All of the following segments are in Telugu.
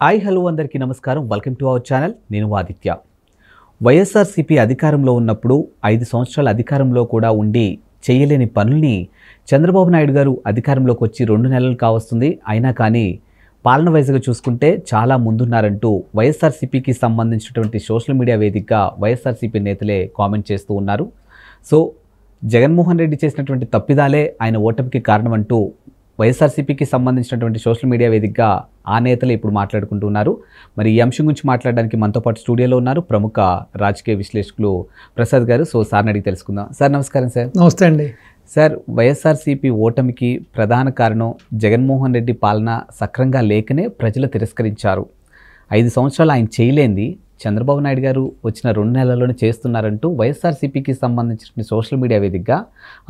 హాయ్ హలో అందరికీ నమస్కారం. Welcome to our channel. నేను ఆదిత్య. వైఎస్ఆర్సీపీ అధికారంలో ఉన్నప్పుడు 5 సంవత్సరాల అధికారంలో కూడా ఉండి చేయలేని పనుల్ని చంద్రబాబు నాయుడు గారు అధికారంలోకి వచ్చి 2 నెలలు కావస్తుంది. అయినా కానీ పాలన వైజ్గా చూసుకుంటే చాలా ముందున్నారంటూ వైఎస్ఆర్సీపీకి సంబంధించినటువంటి సోషల్ మీడియా వేదికగా వైఎస్ఆర్సీపీ నేతలే కామెంట్ చేస్తూ ఉన్నారు. సో జగన్మోహన్ రెడ్డి చేసినటువంటి తప్పిదాలే ఆయన ఓటమికి కారణం అంటూ వైఎస్ఆర్సీపీకి సంబంధించినటువంటి సోషల్ మీడియా వేదికగా ఆ నేతలు ఇప్పుడు మాట్లాడుకుంటున్నారు. మరి ఈ అంశం గురించి మాట్లాడడానికి మనతో పాటు స్టూడియోలో ఉన్నారు ప్రముఖ రాజకీయ విశ్లేషకులు ప్రసాద్ గారు. సో సార్ని అడిగి తెలుసుకుందాం. సార్ నమస్కారం. సార్ నమస్తే అండి. సార్, వైఎస్ఆర్సీపీ ఓటమికి ప్రధాన కారణం జగన్మోహన్ రెడ్డి పాలన సక్రంగా లేకనే ప్రజలు తిరస్కరించారు. 5 సంవత్సరాలు ఆయన చేయలేంది చంద్రబాబు నాయుడు గారు వచ్చిన 2 నెలల్లోనే చేస్తున్నారంటూ వైఎస్ఆర్సీపీకి సంబంధించిన సోషల్ మీడియా వేదికగా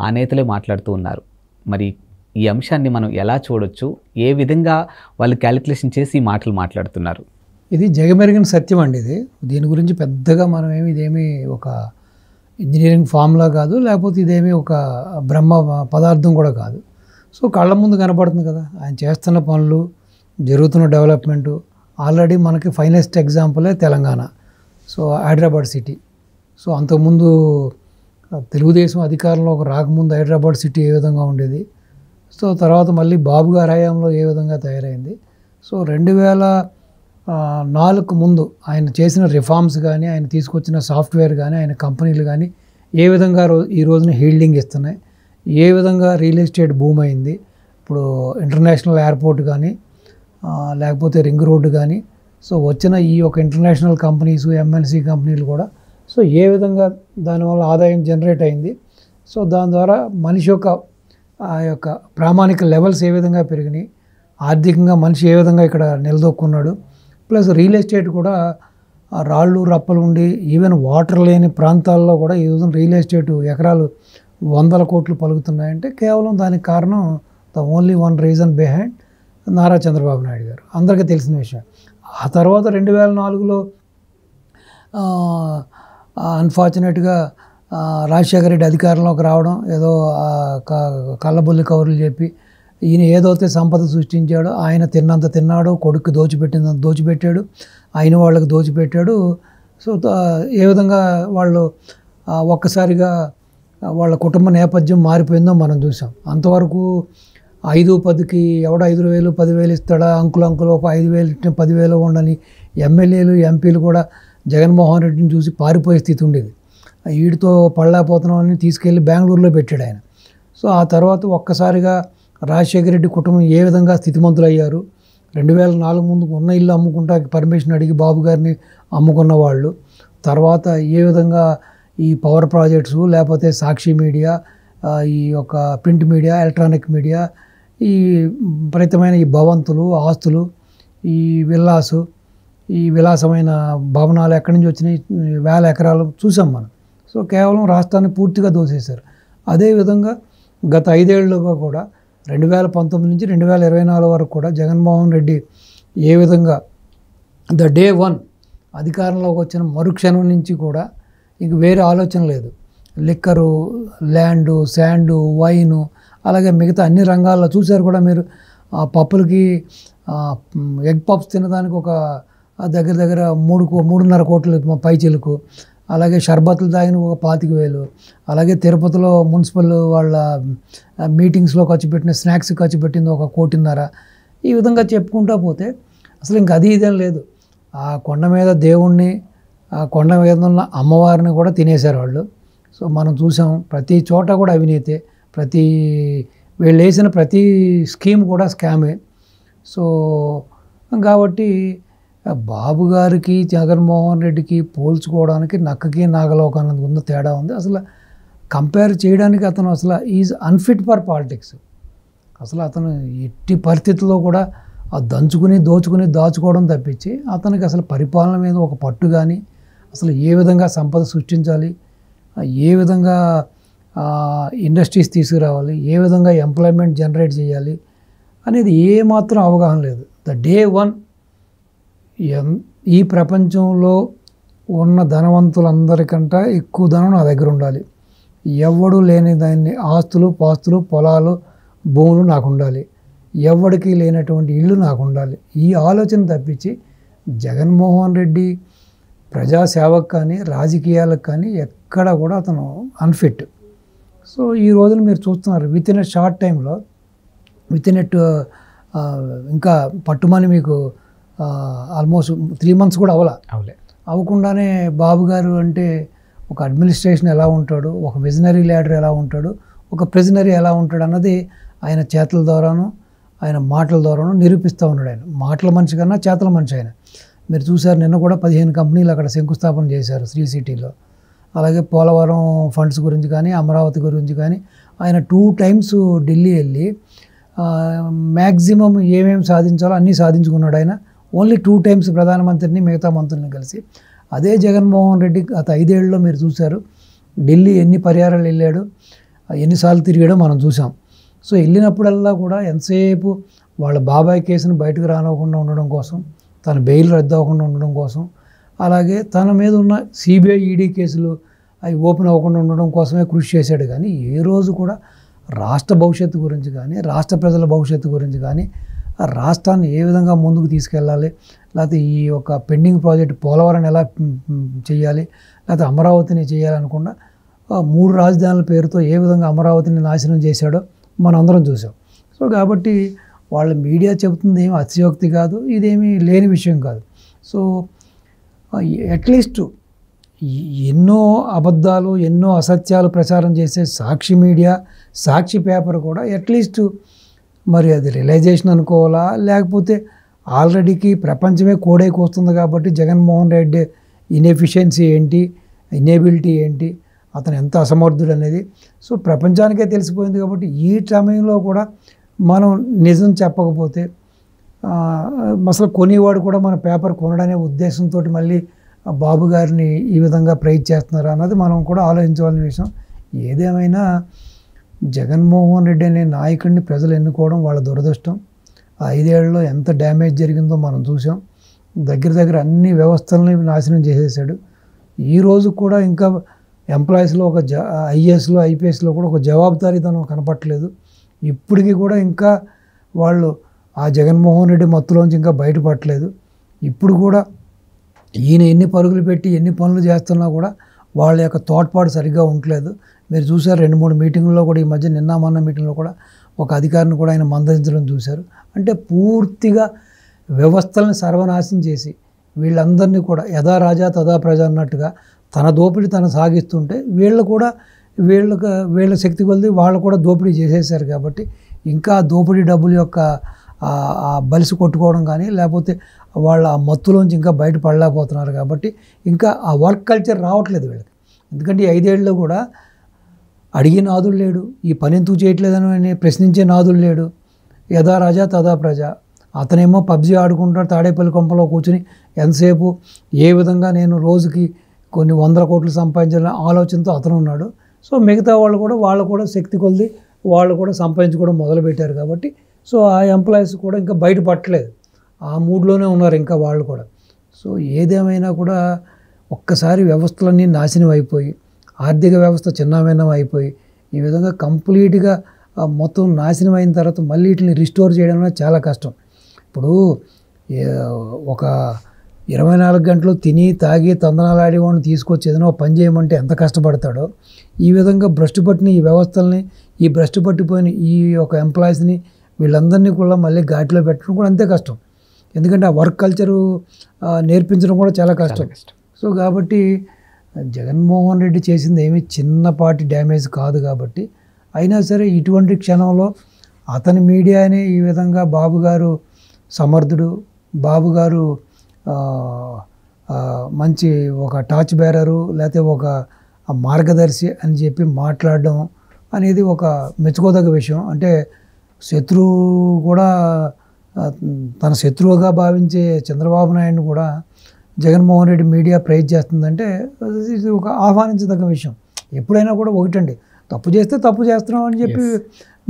ఆ నేతలే మాట్లాడుతూ ఉన్నారు. మరి ఈ అంశాన్ని మనం ఎలా చూడొచ్చు? ఏ విధంగా వాళ్ళు క్యాలిక్యులేషన్ చేసి ఈ మాటలు మాట్లాడుతున్నారు? ఇది జగమెరిగిన సత్యం అండి. దీని గురించి పెద్దగా మనం ఇదేమి ఒక ఇంజనీరింగ్ ఫార్ములా కాదు, లేకపోతే ఇదేమి ఒక బ్రహ్మ పదార్థం కూడా కాదు. సో కళ్ళ ముందు కనపడుతుంది కదా ఆయన చేస్తున్న పనులు, జరుగుతున్న డెవలప్మెంటు. ఆల్రెడీ మనకి ఫైనెస్ట్ ఎగ్జాంపులే Telangana. So Hyderabad city. So అంతకుముందు తెలుగుదేశం అధికారంలోకి రాకముందు హైదరాబాద్ సిటీ ఏ విధంగా ఉండేది, సో తర్వాత మళ్ళీ బాబు గారి హయాంలో ఏ విధంగా తయారైంది. సో 2004 ముందు ఆయన చేసిన రిఫార్మ్స్ కానీ, ఆయన తీసుకొచ్చిన సాఫ్ట్వేర్ కానీ, ఆయన కంపెనీలు కానీ ఏ విధంగా ఈ రోజున హీల్డింగ్ ఇస్తున్నాయి, ఏ విధంగా రియల్ ఎస్టేట్ భూమి అయింది. ఇప్పుడు ఇంటర్నేషనల్ ఎయిర్పోర్ట్ కానీ, లేకపోతే రింగ్ రోడ్డు కానీ, సో వచ్చిన ఈ యొక్క ఇంటర్నేషనల్ కంపెనీస్, ఎంఎన్సీ కంపెనీలు కూడా సో ఏ విధంగా దానివల్ల ఆదాయం జనరేట్ అయింది. సో దాని ద్వారా మనిషి యొక్క ఆ యొక్క ప్రామాణిక లెవెల్స్ ఏ విధంగా పెరిగినాయి, ఆర్థికంగా మనిషి ఏ విధంగా ఇక్కడ నిలదొక్కున్నాడు. ప్లస్ రియల్ ఎస్టేట్ కూడా రాళ్ళు రప్పలు ఉండి ఈవెన్ వాటర్ లేని ప్రాంతాల్లో కూడా ఈ రోజున రియల్ ఎస్టేట్ ఎకరాలు 100 కోట్లు పలుకుతున్నాయంటే కేవలం దానికి కారణం the only one reason behind Nara Chandrababu Naidu గారు, అందరికీ తెలిసిన విషయం. ఆ తర్వాత 2004లో అన్ఫార్చునేట్గా రాజశేఖర రెడ్డి అధికారంలోకి రావడం, ఏదో కళ్ళబొల్లి కవర్లు చెప్పి ఈయన ఏదైతే సంపద సృష్టించాడో ఆయన తిన్నంత తిన్నాడు, కొడుకు దోచిపెట్టినంత దోచిపెట్టాడు, ఆయన వాళ్ళకి దోచిపెట్టాడు. సో ఏ విధంగా వాళ్ళు ఒక్కసారిగా వాళ్ళ కుటుంబ నేపథ్యం మారిపోయిందో మనం చూసాం. అంతవరకు 5-10కి ఎవడ 5,000 10,000 ఇస్తాడా, అంకులు ఒక 5,000 ఇచ్చిన 10,000 ఉండని ఎమ్మెల్యేలు ఎంపీలు కూడా జగన్మోహన్ రెడ్డిని చూసి పారిపోయే స్థితి ఉండేది. వీడితో పడలేకపోతున్నామని తీసుకెళ్ళి బెంగళూరులో పెట్టాడు ఆయన. సో ఆ తర్వాత ఒక్కసారిగా రాజశేఖర రెడ్డి కుటుంబం ఏ విధంగా స్థితిమంతులు అయ్యారు. 2004 ముందు ఉన్న ఇల్లు అమ్ముకుంటా పర్మిషన్ అడిగి బాబు గారిని అమ్ముకున్న వాళ్ళు, తర్వాత ఏ విధంగా ఈ పవర్ ప్రాజెక్ట్స్, లేకపోతే సాక్షి మీడియా, ఈ యొక్క ప్రింట్ మీడియా, ఎలక్ట్రానిక్ మీడియా, ఈ విపరీతమైన ఈ భవంతులు, ఆస్తులు, ఈ విల్లాసు, ఈ విలాసమైన భవనాలు ఎక్కడి నుంచి వచ్చినాయి, 1000 ఎకరాలు చూసాం మనం. సో కేవలం రాష్ట్రాన్ని పూర్తిగా దోసేశారు. అదేవిధంగా గత 5 ఏళ్ళుగా కూడా 2019 నుంచి 2024 వరకు కూడా జగన్మోహన్ రెడ్డి ఏ విధంగా ద డే 1 అధికారంలోకి వచ్చిన మరుక్షణం నుంచి కూడా ఇంక వేరే ఆలోచన లేదు. లిక్కరు, ల్యాండు, శాండు, వైను, అలాగే మిగతా అన్ని రంగాల్లో చూశారు కూడా మీరు. పప్పులకి ఎగ్ పప్స్ తినడానికి ఒక దగ్గర 3.5 కోట్లు పైచిలకు, అలాగే షర్బత్లు తాగిన ఒక 25,000, అలాగే తిరుపతిలో మున్సిపల్ వాళ్ళ మీటింగ్స్లో ఖర్చు పెట్టిన స్నాక్స్ ఖర్చు పెట్టింది 1.5 కోటిన్నర. ఈ విధంగా చెప్పుకుంటూ పోతే అసలు ఇంక అది ఇదేం లేదు. ఆ కొండ మీద దేవుణ్ణి, ఆ కొండ మీద ఉన్న అమ్మవారిని కూడా తినేశారు వాళ్ళు. సో మనం చూసాం ప్రతి చోట కూడా అవినీతే, వీళ్ళు వేసిన ప్రతి స్కీమ్ కూడా స్కామే. సో కాబట్టి బాబు గారికి జగన్మోహన్ రెడ్డికి పోల్చుకోవడానికి నక్కకి నాగలోకానికి ఉన్న తేడా ఉంది. అసలు కంపేర్ చేయడానికి అతను అసలు ఈజ్ అన్ఫిట్ ఫర్ పాలిటిక్స్. అసలు అతను ఎట్టి పరిస్థితుల్లో కూడా దోచుకుని దాచుకోవడం తప్పించి అతనికి అసలు పరిపాలన మీద ఒక పట్టు కానీ, అసలు ఏ విధంగా సంపద సృష్టించాలి, ఏ విధంగా ఇండస్ట్రీస్ తీసుకురావాలి, ఏ విధంగా ఎంప్లాయ్మెంట్ జనరేట్ చేయాలి అనేది ఏమాత్రం అవగాహన లేదు. ద డే 1 ఈ ప్రపంచంలో ఉన్న ధనవంతులందరికంటే ఎక్కువ ధనం నా దగ్గర ఉండాలి, ఎవడు లేని దాన్ని ఆస్తులు పాస్తులు పొలాలు భూములు నాకు ఉండాలి, ఎవరికి లేనటువంటి ఇల్లు నాకు ఉండాలి, ఈ ఆలోచన తప్పించి జగన్మోహన్ రెడ్డి ప్రజాసేవకు కానీ రాజకీయాలకు కానీ ఎక్కడ కూడా అతను అన్ఫిట్. సో ఈ రోజున మీరు చూస్తున్నారు విత్ ఇన్ ఎ షార్ట్ టైంలో విత్ ఇన్ ఎట్ ఇంకా పట్టుమని మీకు ఆల్మోస్ట్ 3 months కూడా అవ్వకుండానే బాబు గారు అంటే ఒక అడ్మినిస్ట్రేషన్ ఎలా ఉంటాడు, ఒక విజనరీ లీడర్ ఎలా ఉంటాడు, ఒక ప్రిజనరీ ఎలా ఉంటాడు అన్నది ఆయన చేతుల ద్వారాను ఆయన మాటల ద్వారాను నిరూపిస్తూ ఉన్నాడు. ఆయన మాటల మనిషి కన్నా చేతల మనిషి ఆయన. మీరు చూసారు నిన్న కూడా 15 కంపెనీలు అక్కడ శంకుస్థాపన చేశారు శ్రీ సిటీలో. అలాగే పోలవరం ఫండ్స్ గురించి కానీ అమరావతి గురించి కానీ ఆయన 2 times ఢిల్లీ వెళ్ళి మ్యాక్సిమం ఏమేమి సాధించాలో అన్నీ సాధించుకున్నాడు. ఆయన ఓన్లీ 2 times ప్రధానమంత్రిని మిగతా మంత్రులను కలిసి. అదే జగన్మోహన్ రెడ్డి గత 5 ఏళ్ళలో మీరు చూశారు ఢిల్లీ ఎన్ని పర్యాయాలు వెళ్ళాడు, ఎన్నిసార్లు తిరిగాడో మనం చూసాం. సో వెళ్ళినప్పుడల్లా కూడా ఎంతసేపు వాళ్ళ బాబాయ్ కేసును బయటకు రానివ్వకుండా ఉండడం కోసం, తన బెయిల్ రద్దు అవ్వకుండా ఉండడం కోసం, అలాగే తన మీద ఉన్న సిబిఐ ఈడీ కేసులు అవి ఓపెన్ అవ్వకుండా ఉండడం కోసమే కృషి చేశాడు. కానీ ఏ రోజు కూడా రాష్ట్ర భవిష్యత్తు గురించి కానీ, రాష్ట్ర ప్రజల భవిష్యత్తు గురించి కానీ, ఆ రాష్ట్రాన్ని ఏ విధంగా ముందుకు తీసుకెళ్ళాలి, లేకపోతే ఈ యొక్క పెండింగ్ ప్రాజెక్ట్ పోలవరాన్ని ఎలా చేయాలి, లేకపోతే అమరావతిని చేయాలనుకుండా 3 రాజధానుల పేరుతో ఏ విధంగా అమరావతిని నాశనం చేశాడో మనం అందరం చూసాం. సో కాబట్టి వాళ్ళ మీడియా చెబుతుంది ఏమి అతిశయోక్తి కాదు, ఇదేమీ లేని విషయం కాదు. సో అట్లీస్ట్ ఎన్నో అబద్ధాలు ఎన్నో అసత్యాలు ప్రచారం చేసే సాక్షి మీడియా, సాక్షి పేపర్ కూడా అట్లీస్ట్ మరి అది రియలైజేషన్ అనుకోవాలా, లేకపోతే ఆల్రెడీకి ప్రపంచమే కోడైకి వస్తుంది కాబట్టి జగన్మోహన్ రెడ్డి ఇన్ఎఫిషియన్సీ ఏంటి, ఇనేబిలిటీ ఏంటి, అతను ఎంత అసమర్థుడు అనేది సో ప్రపంచానికే తెలిసిపోయింది. కాబట్టి ఈ సమయంలో కూడా మనం నిజం చెప్పకపోతే అసలు కొనేవాడు కూడా మన పేపర్ కొనడనే ఉద్దేశంతో మళ్ళీ బాబు గారిని ఈ విధంగా ప్రైజ్ చేస్తున్నారు అన్నది మనం కూడా ఆలోచించవలసిన విషయం. ఏదేమైనా జగన్మోహన్ రెడ్డి అనే నాయకుడిని ప్రజలు ఎన్నుకోవడం వాళ్ళ దురదృష్టం. 5 ఏళ్లలో ఎంత డ్యామేజ్ జరిగిందో మనం చూసాం. దగ్గర అన్ని వ్యవస్థలని నాశనం చేసేసాడు. ఈరోజు కూడా ఇంకా ఎంప్లాయీస్లో ఒక ఐఏఎస్లో ఐపీఎస్లో కూడా ఒక జవాబుదారీతనం కనపట్లేదు. ఇప్పటికీ కూడా ఇంకా వాళ్ళు ఆ జగన్మోహన్ రెడ్డి మత్తులోంచి ఇంకా బయటపడలేదు. ఇప్పుడు కూడా ఈయన ఎన్ని పరుగులు పెట్టి ఎన్ని పనులు చేస్తున్నా కూడా వాళ్ళ యొక్క తోడ్పాటు సరిగ్గా ఉండలేదు. మీరు చూసారు 2-3 మీటింగుల్లో కూడా ఈ మధ్య నిన్న మొన్న మీటింగ్లో కూడా ఒక అధికారిని కూడా ఆయన మందలించడం చూశారు. అంటే పూర్తిగా వ్యవస్థలను సర్వనాశనం చేసి వీళ్ళందరినీ కూడా యథా రాజా తదా ప్రజ అన్నట్టుగా తన దోపిడీ తను సాగిస్తుంటే వీళ్ళు కూడా వీళ్ళ శక్తి కొలిది వాళ్ళు కూడా దోపిడీ చేసేసారు. కాబట్టి ఇంకా దోపిడీ డబ్బుల యొక్క బలిసి కొట్టుకోవడం కానీ లేకపోతే వాళ్ళ ఆ మత్తులోంచి ఇంకా బయటపడలేకపోతున్నారు. కాబట్టి ఇంకా ఆ వర్క్ కల్చర్ రావట్లేదు వీళ్ళకి. ఎందుకంటే ఈ 5 ఏళ్ళలో కూడా అడిగే నాదుడు లేడు, ఈ పని ఎందుకు చేయట్లేదని ప్రశ్నించే నాదుడు లేడు. యథా రాజా తదా ప్రజ. అతనేమో పబ్జీ ఆడుకుంటాడు తాడేపల్లి కొంపలో కూర్చుని ఎంతసేపు ఏ విధంగా నేను రోజుకి కొన్ని 100 కోట్లు సంపాదించాలని ఆలోచనతో అతను ఉన్నాడు. సో మిగతా వాళ్ళు కూడా శక్తి కొలిది వాళ్ళు కూడా సంపాదించుకోవడం మొదలుపెట్టారు. కాబట్టి సో ఆ ఎంప్లాయీస్ కూడా ఇంకా బయటపడట్లేదు, ఆ మూడ్లోనే ఉన్నారు ఇంకా వాళ్ళు కూడా. సో ఏదేమైనా కూడా ఒక్కసారి వ్యవస్థలన్నీ నాశనం అయిపోయి ఆర్థిక వ్యవస్థ చిన్నమైనం అయిపోయి ఈ విధంగా కంప్లీట్గా మొత్తం నాశనం అయిన తర్వాత మళ్ళీ వీటిని రిస్టోర్ చేయడం అనేది చాలా కష్టం. ఇప్పుడు ఒక 24 గంటలు తిని తాగి తందనాలు ఆడేవాడిని తీసుకొచ్చి ఏదైనా పని చేయమంటే ఎంత కష్టపడతాడో ఈ విధంగా భ్రష్టు పట్టిన ఈ వ్యవస్థల్ని, ఈ భ్రష్టు పట్టిపోయిన ఈ యొక్క ఎంప్లాయీస్ని వీళ్ళందరినీ కూడా మళ్ళీ ఘాట్లో పెట్టడం కూడా అంతే కష్టం. ఎందుకంటే ఆ వర్క్ కల్చరు నేర్పించడం కూడా చాలా కష్టం. సో కాబట్టి జగన్మోహన్ రెడ్డి చేసింది ఏమీ చిన్నపాటి డ్యామేజ్ కాదు. కాబట్టి అయినా సరే ఇటువంటి క్షణంలో అతని మీడియానే ఈ విధంగా బాబు గారు సమర్థుడు, బాబు గారు మంచి ఒక టార్చ్ బేరరు లేకపోతే ఒక మార్గదర్శి అని చెప్పి మాట్లాడడం అనేది ఒక మెచ్చుకోదగ్గ విషయం. అంటే శత్రువు కూడా తన శత్రువుగా భావించే చంద్రబాబు నాయుడు కూడా జగన్మోహన్ రెడ్డి మీడియా ప్రైజ్ చేస్తుందంటే ఇది ఒక ఆహ్వానించదగ్గ విషయం. ఎప్పుడైనా కూడా ఒకటండి, తప్పు చేస్తే తప్పు చేస్తున్నాం అని చెప్పి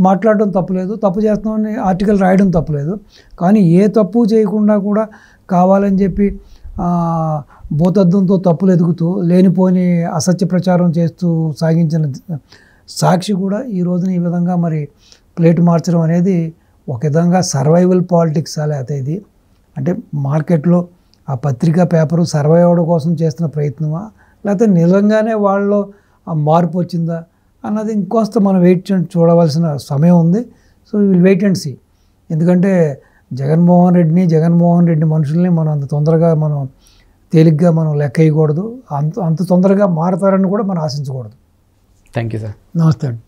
మాట్లాడడం తప్పులేదు, తప్పు చేస్తున్నామని ఆర్టికల్ రాయడం తప్పులేదు. కానీ ఏ తప్పు చేయకుండా కూడా కావాలని చెప్పి భూతద్దంతో తప్పులు ఎదుగుతూ లేనిపోని అసత్య ప్రచారం చేస్తూ సాగించిన సాక్షి కూడా ఈ రోజున ఈ విధంగా మరి ప్లేట్ మార్చడం అనేది ఒక విధంగా సర్వైవల్ పాలిటిక్స్ లేకపోతే ఇది అంటే మార్కెట్లో ఆ పత్రికా పేపరు సర్వైవ్ అవ్వడం కోసం చేస్తున్న ప్రయత్నమా లేకపోతే నిజంగానే వాళ్ళలో ఆ మార్పు వచ్చిందా అన్నది ఇంకొస్త మనం చూడవలసిన సమయం ఉంది. So will wait and see. ఎందుకంటే జగన్మోహన్ రెడ్డి మనుషుల్ని మనం అంత తొందరగా మనం తేలిగ్గా మనం లెక్క వేయకూడదు. అంత తొందరగా మారతారని కూడా మనం ఆశించకూడదు. Thank you sir. నమస్తే అండి.